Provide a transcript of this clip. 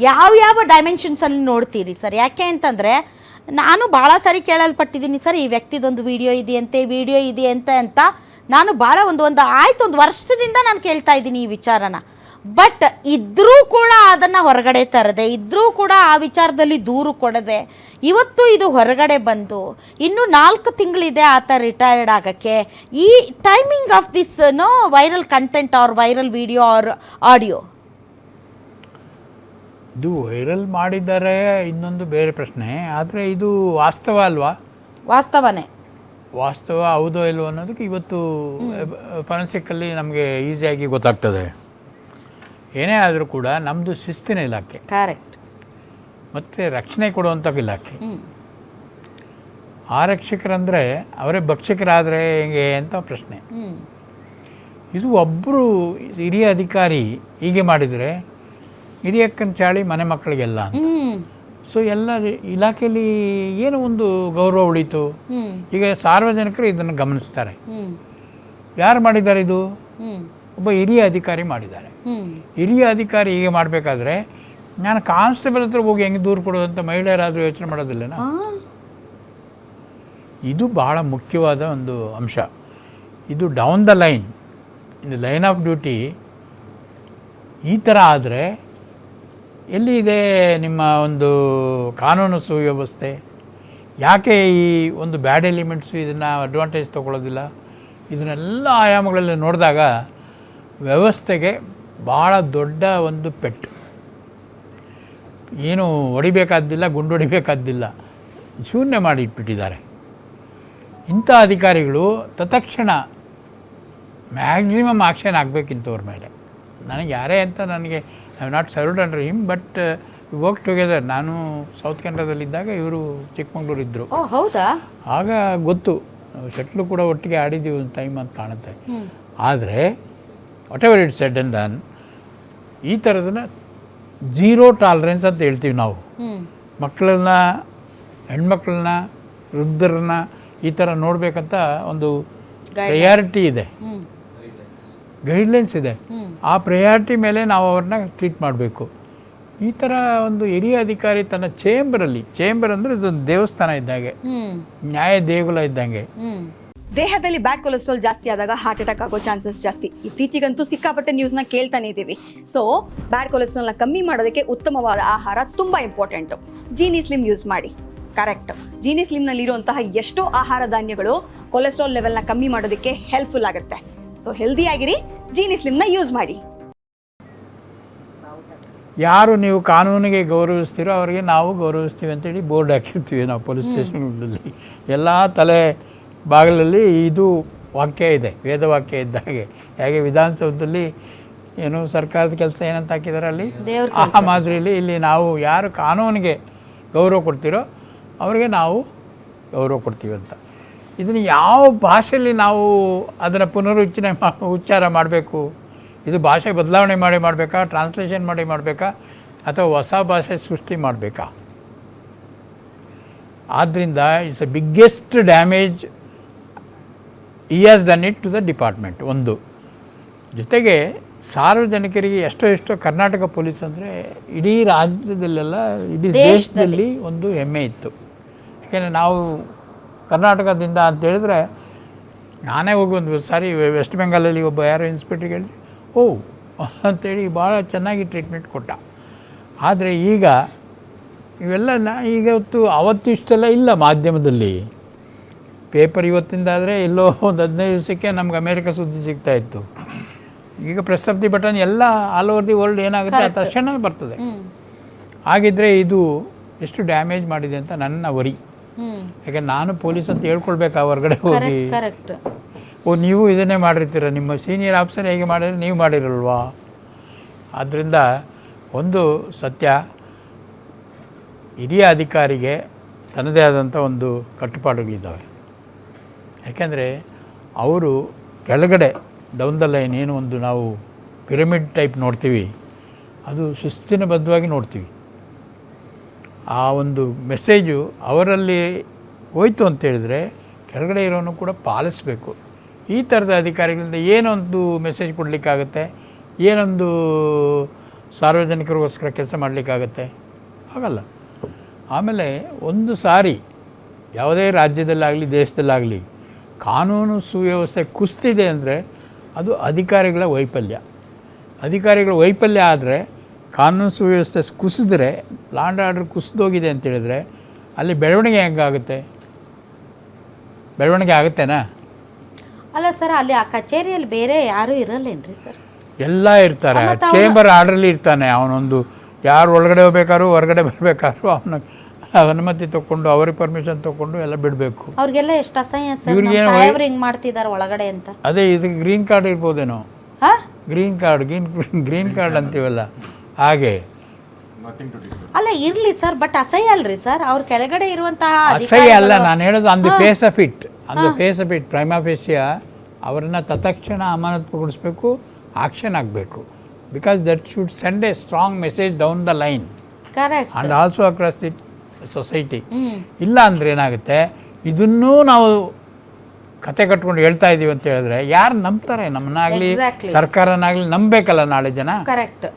ಯಾವ್ಯಾವ ಡೈಮೆನ್ಷನ್ಸಲ್ಲಿ ನೋಡ್ತೀರಿ ಸರ್? ಯಾಕೆ ಅಂತಂದರೆ ನಾನು ಭಾಳ ಸಾರಿ ಕೇಳಲ್ಪಟ್ಟಿದ್ದೀನಿ ಸರ್, ಈ ವ್ಯಕ್ತಿದೊಂದು ವಿಡಿಯೋ ಇದೆಯಂತೆ ಅಂತ ನಾನು ಭಾಳ ಒಂದು ವರ್ಷದಿಂದ ನಾನು ಕೇಳ್ತಾ ಇದ್ದೀನಿ ಈ ವಿಚಾರನ. ಬಟ್ ಇದ್ರೂ ಕೂಡ ಅದನ್ನು ಹೊರಗಡೆ ತರದೆ, ಇದ್ರೂ ಕೂಡ ಆ ವಿಚಾರದಲ್ಲಿ ದೂರು ಕೊಡದೆ ಇವತ್ತು ಇದು ಹೊರಗಡೆ ಬಂದು ಇನ್ನೂ 4 ತಿಂಗಳಿದೆ ಆತ ರಿಟೈರ್ಡ್ ಆಗೋಕ್ಕೆ. ಈ timing of this viral content or viral video or audio, ಇದು ವೈರಲ್ ಮಾಡಿದ್ದಾರೆ ಇನ್ನೊಂದು ಬೇರೆ ಪ್ರಶ್ನೆ. ಆದರೆ ಇದು ವಾಸ್ತವ ಅಲ್ವಾ? ವಾಸ್ತವನೇ. ವಾಸ್ತವ ಹೌದೋ ಇಲ್ವೋ ಅನ್ನೋದಕ್ಕೆ ಇವತ್ತು ಫಾರೆನ್ಸಿಕ್ಕಲ್ಲಿ ನಮಗೆ ಈಸಿಯಾಗಿ ಗೊತ್ತಾಗ್ತದೆ. ಏನೇ ಆದರೂ ಕೂಡ ನಮ್ಮದು ಶಿಸ್ತಿನ ಇಲಾಖೆ, ಕರೆಕ್ಟ್, ಮತ್ತು ರಕ್ಷಣೆ ಕೊಡುವಂಥ ಇಲಾಖೆ. ಆರಕ್ಷಕರಂದರೆ ಅವರೇ ಭಕ್ಷಕರಾದರೆ ಹೆಂಗೆ ಅಂತ ಪ್ರಶ್ನೆ. ಇದು ಒಬ್ಬರು ಹಿರಿಯ ಅಧಿಕಾರಿ ಹೀಗೆ ಮಾಡಿದರೆ ಹಿರಿಯಕ್ಕನ ಚಾಳಿ ಮನೆ ಮಕ್ಕಳಿಗೆಲ್ಲ ಅಂತ. ಸೊ ಎಲ್ಲ ಇಲಾಖೆಯಲ್ಲಿ ಏನೋ ಒಂದು ಗೌರವ ಉಳೀತು. ಈಗ ಸಾರ್ವಜನಿಕರು ಇದನ್ನು ಗಮನಿಸ್ತಾರೆ. ಯಾರು ಮಾಡಿದ್ದಾರೆ? ಇದು ಒಬ್ಬ ಹಿರಿಯ ಅಧಿಕಾರಿ ಮಾಡಿದ್ದಾರೆ. ಹಿರಿಯ ಅಧಿಕಾರಿ ಹೀಗೆ ಮಾಡಬೇಕಾದ್ರೆ ನಾನು ಕಾನ್ಸ್ಟೇಬಲ್ ಹತ್ರ ಹೋಗಿ ಹೆಂಗೆ ದೂರು ಕೊಡೋದಂತ ಮಹಿಳೆಯರಾದರೂ ಯೋಚನೆ ಮಾಡೋದಿಲ್ಲನಾ? ಇದು ಬಹಳ ಮುಖ್ಯವಾದ ಒಂದು ಅಂಶ. ಇದು down the line, in the line of duty ಈ ಥರ ಆದರೆ ಎಲ್ಲಿ ಇದೆ ನಿಮ್ಮ ಒಂದು ಕಾನೂನು ಸುವ್ಯವಸ್ಥೆ? ಯಾಕೆ ಈ ಒಂದು ಬ್ಯಾಡ್ ಎಲಿಮೆಂಟ್ಸು ಇದನ್ನು ಅಡ್ವಾಂಟೇಜ್ ತೊಗೊಳ್ಳೋದಿಲ್ಲ? ಇದನ್ನೆಲ್ಲ ಆಯಾಮಗಳಲ್ಲಿ ನೋಡಿದಾಗ ವ್ಯವಸ್ಥೆಗೆ ಭಾಳ ದೊಡ್ಡ ಒಂದು ಪೆಟ್ಟು. ಏನು ಹೊಡಿಬೇಕಾದ್ದಿಲ್ಲ, ಗುಂಡು ಹೊಡಿಬೇಕಾದ್ದಿಲ್ಲ, ಶೂನ್ಯ ಮಾಡಿ ಇಟ್ಬಿಟ್ಟಿದ್ದಾರೆ. ಇಂಥ ಅಧಿಕಾರಿಗಳು ತತ್ಕ್ಷಣ ಮ್ಯಾಕ್ಸಿಮಮ್ ಆಕ್ಷನ್ ಆಗಬೇಕಿಂತವ್ರ ಮೇಲೆ. ನನಗೆ ಯಾರೇ ಅಂತ ನನಗೆ I have not served under him, but work together. ನಾನು ಸೌತ್ ಕೆನಡಾದಲ್ಲಿದ್ದಾಗ ಇವರು ಚಿಕ್ಕಮಂಗ್ಳೂರು ಇದ್ದರು. ಹೌದಾ? ಆಗ ಗೊತ್ತು, ಶಟ್ಲು ಕೂಡ ಒಟ್ಟಿಗೆ ಆಡಿದ್ದೀವಿ ಒಂದು ಟೈಮ್ ಅಂತ ಕಾಣುತ್ತೆ. ಆದರೆ what ever it shed and done, ಈ ಥರದನ್ನ ಝೀರೋ ಟಾಲರೆನ್ಸ್ ಅಂತ ಹೇಳ್ತೀವಿ ನಾವು. ಮಕ್ಕಳನ್ನ, ಹೆಣ್ಮಕ್ಳನ್ನ, ವೃದ್ಧರನ್ನ ಈ ಥರ ನೋಡಬೇಕಂತ ಒಂದು ಪ್ರಯಾರಿಟಿ ಇದೆ, ಗೈಡ್ಲೈನ್ಸ್ ಇದೆ. ಆ ಪ್ರಯಾರಿಟಿ ಮೇಲೆ ನಾವು ಅವ್ರನ್ನ ಟ್ರೀಟ್ ಮಾಡಬೇಕು. ಈ ಥರ ಒಂದು ಹಿರಿಯ ಅಧಿಕಾರಿ ತನ್ನ ಚೇಂಬರ್ ಅಂದರೆ ಇದೊಂದು ದೇವಸ್ಥಾನ ಇದ್ದಾಗೆ, ನ್ಯಾಯ ದೇಗುಲ ಇದ್ದಂಗೆ. ದೇಹದಲ್ಲಿ ಬ್ಯಾಡ್ ಕೊಲೆಸ್ಟ್ರಾಲ್ ಜಾಸ್ತಿ ಆದಾಗ ಹಾರ್ಟ್ ಅಟ್ಯಾಕ್ ಆಗೋ ಚಾನ್ಸಸ್ ಜಾಸ್ತಿ. ಇತ್ತೀಚೆಗಂತೂ ಸಿಕ್ಕಾಪಟ್ಟೆ ನ್ಯೂಸ್ನ ಕೇಳ್ತಾನೆ ಇದ್ದೀವಿ. ಸೊ ಬ್ಯಾಡ್ ಕೊಲೆಸ್ಟ್ರಾಲ್ನ ಕಮ್ಮಿ ಮಾಡೋದಕ್ಕೆ ಉತ್ತಮವಾದ ಆಹಾರ ತುಂಬ ಇಂಪಾರ್ಟೆಂಟು. ಜೀನಿ ಸ್ಲಿಮ್ ಯೂಸ್ ಮಾಡಿ. ಕರೆಕ್ಟ್, ಜೀನಿ ಸ್ಲಿಮ್ನಲ್ಲಿರುವಂತಹ ಎಷ್ಟೋ ಆಹಾರ ಧಾನ್ಯಗಳು ಕೊಲೆಸ್ಟ್ರಾಲ್ ಲೆವೆಲ್ನ ಕಮ್ಮಿ ಮಾಡೋದಕ್ಕೆ ಹೆಲ್ಪ್ಫುಲ್ ಆಗುತ್ತೆ. ಸೊ ಹೆಲ್ದಿ ಆಗಿರಿ, ಜೀನಿ ಸ್ಲಿಮ್ನ ಯೂಸ್ ಮಾಡಿ. ಯಾರು ನೀವು ಕಾನೂನಿಗೆ ಗೌರವಿಸ್ತೀರೋ ಅವರಿಗೆ ನಾವು ಗೌರವಿಸ್ತೀವಿ ಅಂತೇಳಿ ಬೋರ್ಡ್ ಹಾಕಿರ್ತೀವಿ ನಾವು ಪೊಲೀಸ್ ಸ್ಟೇಷನ್ಗಳಲ್ಲಿ. ಎಲ್ಲ ತಲೆ ಬಾಗಿಲಲ್ಲಿ ಇದು ವಾಕ್ಯ ಇದೆ, ವೇದವಾಕ್ಯ ಇದ್ದಾಗೆ. ಹೇಗೆ ವಿಧಾನಸೌಧದಲ್ಲಿ ಏನು ಸರ್ಕಾರದ ಕೆಲಸ ಏನಂತ ಹಾಕಿದ್ದಾರೆ ಅಲ್ಲಿ, ಆ ಮಾದರಿಯಲ್ಲಿ ಇಲ್ಲಿ ನಾವು ಯಾರು ಕಾನೂನಿಗೆ ಗೌರವ ಕೊಡ್ತೀರೋ ಅವರಿಗೆ ನಾವು ಗೌರವ ಕೊಡ್ತೀವಿ ಅಂತ. ಇದನ್ನು ಯಾವ ಭಾಷೆಯಲ್ಲಿ ನಾವು ಅದನ್ನು ಉಚ್ಚಾರ ಮಾಡಬೇಕು? ಇದು ಭಾಷೆ ಬದಲಾವಣೆ ಮಾಡಬೇಕಾ, ಟ್ರಾನ್ಸ್ಲೇಷನ್ ಮಾಡಬೇಕಾ, ಅಥವಾ ಹೊಸ ಭಾಷೆ ಸೃಷ್ಟಿ ಮಾಡಬೇಕಾ? ಆದ್ದರಿಂದ it's a biggest damage he has done it to the department. ಒಂದು ಜೊತೆಗೆ ಸಾರ್ವಜನಿಕರಿಗೆ ಎಷ್ಟೋ ಕರ್ನಾಟಕ ಪೊಲೀಸ್ ಅಂದರೆ ಇಡೀ ರಾಜ್ಯದಲ್ಲೆಲ್ಲ, ಇಡೀ ದೇಶದಲ್ಲಿ ಒಂದು ಹೆಮ್ಮೆ ಇತ್ತು. ಯಾಕೆಂದರೆ ನಾವು ಕರ್ನಾಟಕದಿಂದ ಅಂತೇಳಿದ್ರೆ, ನಾನೇ ಹೋಗಿ ಒಂದು ಸಾರಿ ವೆಸ್ಟ್ ಬೆಂಗಾಲಲ್ಲಿ ಒಬ್ಬ ಯಾರೋ ಇನ್ಸ್ಪೆಕ್ಟ್ರಿಗೆ ಹೇಳಿದೆ, ಓ ಅಂಥೇಳಿ ಭಾಳ ಚೆನ್ನಾಗಿ ಟ್ರೀಟ್ಮೆಂಟ್ ಕೊಟ್ಟ. ಆದರೆ ಈಗ ಇವೆಲ್ಲ ಅವತ್ತು ಇಷ್ಟೆಲ್ಲ ಇಲ್ಲ. ಮಾಧ್ಯಮದಲ್ಲಿ ಪೇಪರ್ ಇವತ್ತಿಂದ ಆದರೆ ಎಲ್ಲೋ ಒಂದು 15 ದಿವಸಕ್ಕೆ ನಮ್ಗೆ ಅಮೇರಿಕ ಸುದ್ದಿ ಸಿಗ್ತಾಯಿತ್ತು. ಈಗ ಪ್ರೆಸ್ ಆಫ್ ದಿ ಬಟನ್ ಎಲ್ಲ ಆಲ್ ಓವರ್ ದಿ ವರ್ಲ್ಡ್ ಏನಾಗುತ್ತೆ ಆ ತಕ್ಷಣ ಬರ್ತದೆ. ಹಾಗಿದ್ರೆ ಇದು ಎಷ್ಟು ಡ್ಯಾಮೇಜ್ ಮಾಡಿದೆ ಅಂತ ನನ್ನ ವರಿ. ಯಾಕೆ ನಾನು ಪೊಲೀಸ್ ಅಂತ ಹೇಳ್ಕೊಳ್ಬೇಕಾ ಹೊರಗಡೆ ಹೋಗಿ? ಓ ನೀವು ಇದನ್ನೇ ಮಾಡಿರ್ತೀರ, ನಿಮ್ಮ ಸೀನಿಯರ್ ಆಫೀಸರ್ ಹೇಗೆ ಮಾಡಿದ್ರೆ ನೀವು ಮಾಡಿರಲ್ವಾ? ಆದ್ದರಿಂದ ಒಂದು ಸತ್ಯ, ಹಿರಿಯ ಅಧಿಕಾರಿಗೆ ತನ್ನದೇ ಆದಂಥ ಒಂದು ಕಟ್ಟುಪಾಡುಗಳಿದ್ದಾವೆ. ಯಾಕೆಂದರೆ ಅವರು ಕೆಳಗಡೆ ಡೌನ್ ದ ಲೈನ್ ಏನು ಒಂದು ನಾವು ಪಿರಮಿಡ್ ಟೈಪ್ ನೋಡ್ತೀವಿ, ಅದು ಶಿಸ್ತಿನಬದ್ಧವಾಗಿ ನೋಡ್ತೀವಿ. ಆ ಒಂದು ಮೆಸೇಜು ಅವರಲ್ಲಿ ಹೋಯ್ತು ಅಂತೇಳಿದರೆ ಕೆಳಗಡೆ ಇರೋನು ಕೂಡ ಪಾಲಿಸಬೇಕು. ಈ ಥರದ ಅಧಿಕಾರಿಗಳಿಂದ ಏನೊಂದು ಮೆಸೇಜ್ ಕೊಡಲಿಕ್ಕಾಗುತ್ತೆ, ಏನೊಂದು ಸಾರ್ವಜನಿಕರಿಗೋಸ್ಕರ ಕೆಲಸ ಮಾಡಲಿಕ್ಕಾಗತ್ತೆ? ಆಗಲ್ಲ. ಆಮೇಲೆ ಒಂದು ಸಾರಿ ಯಾವುದೇ ರಾಜ್ಯದಲ್ಲಾಗಲಿ ದೇಶದಲ್ಲಾಗಲಿ ಕಾನೂನು ಸುವ್ಯವಸ್ಥೆ ಕುಸ್ತಿದೆ ಅಂದರೆ ಅದು ಅಧಿಕಾರಿಗಳ ವೈಫಲ್ಯ. ಅಧಿಕಾರಿಗಳ ವೈಫಲ್ಯ ಆದರೆ ಕಾನೂನು ಸುವ್ಯವಸ್ಥೆ ಕುಸಿದ್ರೆ, ಲಾಂಡ್ ಆರ್ಡರ್ ಕುಸಿದೋಗಿದೆ ಅಂತ ಹೇಳಿದ್ರೆ ಅಲ್ಲಿ ಬೆಳವಣಿಗೆ ಹೆಂಗಾಗುತ್ತೆ? ಬೆಳವಣಿಗೆ ಆಗುತ್ತೇನಾ? ಅಲ್ಲ ಸರ್, ಅಲ್ಲಿ ಆ ಕಚೇರಿಯಲ್ಲಿ ಬೇರೆ ಯಾರೂ ಇರಲ್ಲೇನ್ರಿ ಸರ್? ಎಲ್ಲ ಇರ್ತಾರೆ. ಚೇಂಬರ್ ಆರ್ಡ್ರಲ್ಲಿ ಇರ್ತಾನೆ ಅವನೊಂದು. ಯಾರು ಒಳಗಡೆ ಹೋಗ್ಬೇಕಾದ್ರು ಹೊರಗಡೆ ಬರಬೇಕಾದ್ರು ಅವನ ಅನುಮತಿ ತೊಗೊಂಡು ಅವ್ರಿಗೆ ಪರ್ಮಿಷನ್ ತೊಗೊಂಡು ಎಲ್ಲ ಬಿಡಬೇಕು. ಅವ್ರಿಗೆಲ್ಲ ಎಷ್ಟು ಅಸಹ್ಯ ಸರ್, ಸಾಹೇಬ್ರು ಹಿಂಗೆ ಮಾಡ್ತಿದ್ದಾರೆ ಒಳಗಡೆ ಅಂತ. ಅದೇ ಇದಕ್ಕೆ ಗ್ರೀನ್ ಕಾರ್ಡ್ ಇರ್ಬೋದೇನೋ, ಗ್ರೀನ್ ಕಾರ್ಡ್ ಅಂತೀವಲ್ಲ ಹಾಗೆ. ಅಲ್ಲ ಇರ್ಲಿ ಸರ್, ಬಟ್ ಅಸಹ್ಯ ಅಲ್ರಿ ಸರ್ ಅವ್ರ ಕೆಳಗಡೆ ಇರುವಂತಹ ಅಸಹ್ಯ ಅಲ್ಲ, ನಾನು ಹೇಳೋದು on the face of it prima facie ಅವರನ್ನು ತತ್ಕ್ಷಣ ಅಮಾನತುಗೊಳಿಸಬೇಕು, ಆಕ್ಷನ್ ಆಗಬೇಕು. Because that should send a strong message down the line correct and also across the society. ಇಲ್ಲ ಅಂದರೆ ಏನಾಗುತ್ತೆ, ಇದನ್ನೂ ನಾವು ಕತೆ ಕಟ್ಕೊಂಡು ಹೇಳ್ತಾ ಇದ್ದೀವಿ ಅಂತ ಹೇಳಿದ್ರೆ ಯಾರು ನಂಬ್ತಾರೆ? ನಮ್ಮನ್ನಾಗಲಿ ಸರ್ಕಾರನಾಗಲಿ ನಂಬಬೇಕಲ್ಲ ನಾಳೆ ಜನ. ಕರೆಕ್ಟ್.